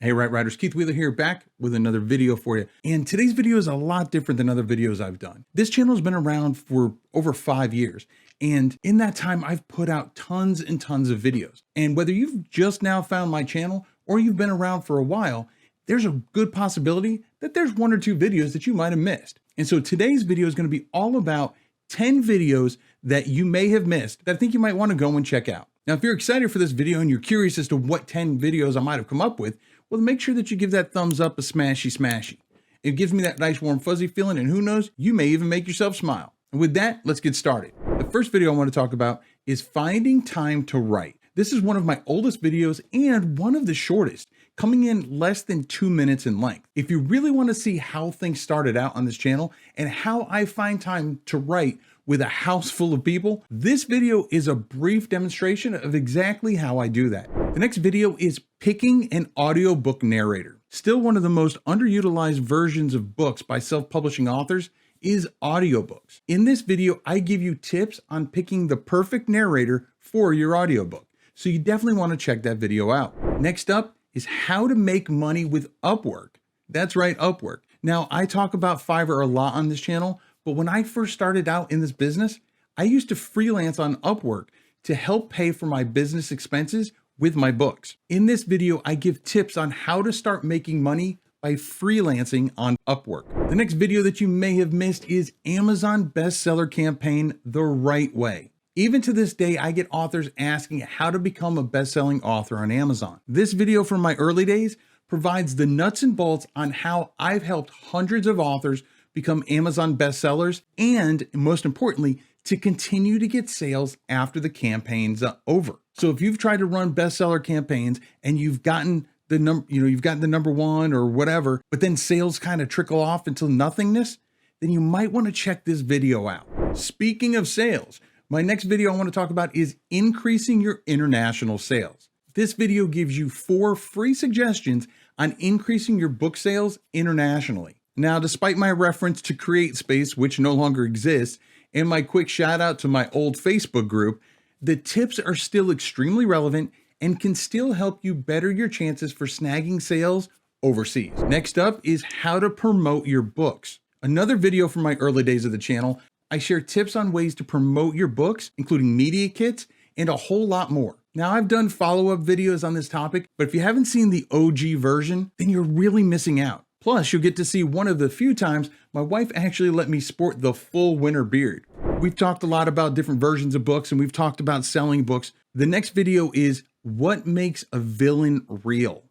Hey, Right Riders, Keith Wheeler here, back with another video for you. And today's video is a lot different than other videos I've done. This channel has been around for over 5 years. And in that time, I've put out tons and tons of videos. And whether you've just now found my channel or you've been around for a while, there's a good possibility that there's 1 or 2 videos that you might have missed. And so today's video is going to be all about 10 videos that you may have missed that I think you might want to go and check out. Now, if you're excited for this video and you're curious as to what 10 videos I might have come up with, well, make sure that you give that thumbs up a smashy. It gives me that nice warm fuzzy feeling, and who knows, you may even make yourself smile. And with that, let's get started. The first video I want to talk about is finding time to write. This is one of my oldest videos and one of the shortest, coming in less than 2 minutes in length. If you really want to see how things started out on this channel and how I find time to write with a house full of people, this video is a brief demonstration of exactly how I do that. The next video is picking an audiobook narrator. Still one of the most underutilized versions of books by self-publishing authors is audiobooks. In this video, I give you tips on picking the perfect narrator for your audiobook. So you definitely want to check that video out. Next up is how to make money with Upwork. That's right, Upwork. Now, I talk about Fiverr a lot on this channel, but when I first started out in this business, I used to freelance on Upwork to help pay for my business expenses with my books. In this video, I give tips on how to start making money by freelancing on Upwork. The next video that you may have missed is Amazon bestseller campaign the right way. Even to this day, I get authors asking how to become a best-selling author on Amazon. This video from my early days provides the nuts and bolts on how I've helped hundreds of authors become Amazon bestsellers, and most importantly, to continue to get sales after the campaign's over. So if you've tried to run bestseller campaigns and you've gotten the number 1 or whatever, but then sales kind of trickle off until nothingness, then you might want to check this video out. Speaking of sales, my next video I want to talk about is increasing your international sales. This video gives you 4 free suggestions on increasing your book sales internationally. Now, despite my reference to CreateSpace, which no longer exists, and my quick shout out to my old Facebook group, the tips are still extremely relevant and can still help you better your chances for snagging sales overseas. Next up is how to promote your books. Another video from my early days of the channel, I share tips on ways to promote your books, including media kits and a whole lot more. Now, I've done follow-up videos on this topic, but if you haven't seen the OG version, then you're really missing out. Plus, you'll get to see one of the few times my wife actually let me sport the full winter beard. We've talked a lot about different versions of books, and we've talked about selling books. The next video is what makes a villain real.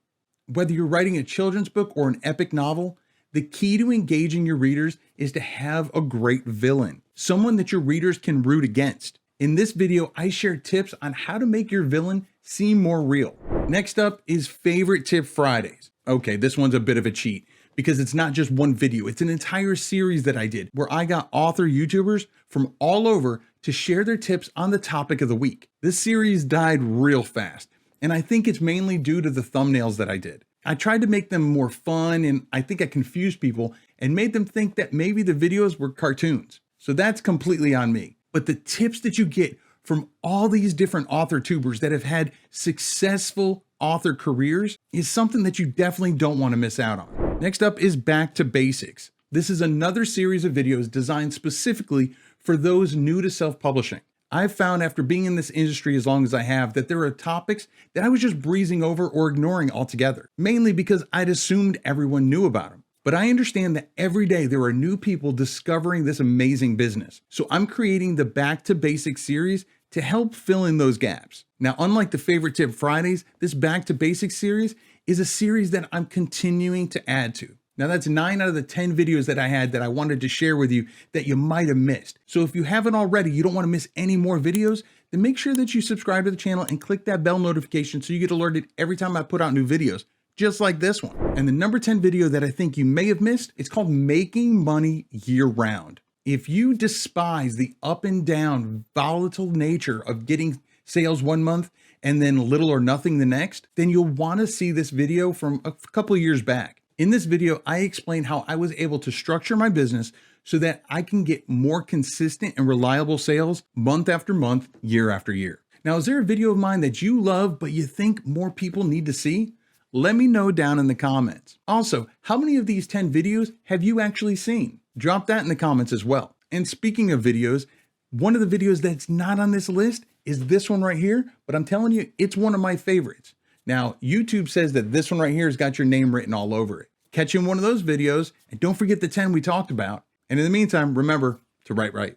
Whether you're writing a children's book or an epic novel, the key to engaging your readers is to have a great villain, someone that your readers can root against. In this video, I share tips on how to make your villain seem more real. Next up is Favorite Tip Fridays. Okay, this one's a bit of a cheat, because it's not just one video, it's an entire series that I did where I got author YouTubers from all over to share their tips on the topic of the week. This series died real fast, and I think it's mainly due to the thumbnails that I did. I tried to make them more fun, and I think I confused people and made them think that maybe the videos were cartoons. So that's completely on me. But the tips that you get from all these different author tubers that have had successful author careers is something that you definitely don't want to miss out on. Next up is Back to Basics. This is another series of videos designed specifically for those new to self-publishing. I've found after being in this industry as long as I have that there are topics that I was just breezing over or ignoring altogether, mainly because I'd assumed everyone knew about them. But I understand that every day there are new people discovering this amazing business. So I'm creating the Back to Basics series to help fill in those gaps. Now, unlike the Favorite Tip Fridays, this Back to Basics series is a series that I'm continuing to add to. Now, that's 9 out of the 10 videos that I had that I wanted to share with you that you might have missed. So if you haven't already, you don't want to miss any more videos, then make sure that you subscribe to the channel and click that bell notification so you get alerted every time I put out new videos, just like this one. And the number 10 video that I think you may have missed, it's called Making Money Year-Round. If you despise the up and down, volatile nature of getting sales one month and then little or nothing the next, then you'll want to see this video from a couple of years back. In this video, I explain how I was able to structure my business so that I can get more consistent and reliable sales month after month, year after year. Now, is there a video of mine that you love, but you think more people need to see? Let me know down in the comments. Also, how many of these 10 videos have you actually seen? Drop that in the comments as well. And speaking of videos, one of the videos that's not on this list is this one right here, but I'm telling you, it's one of my favorites. Now, YouTube says that this one right here has got your name written all over it. Catch you in one of those videos, and don't forget the 10 we talked about. And in the meantime, remember to write right.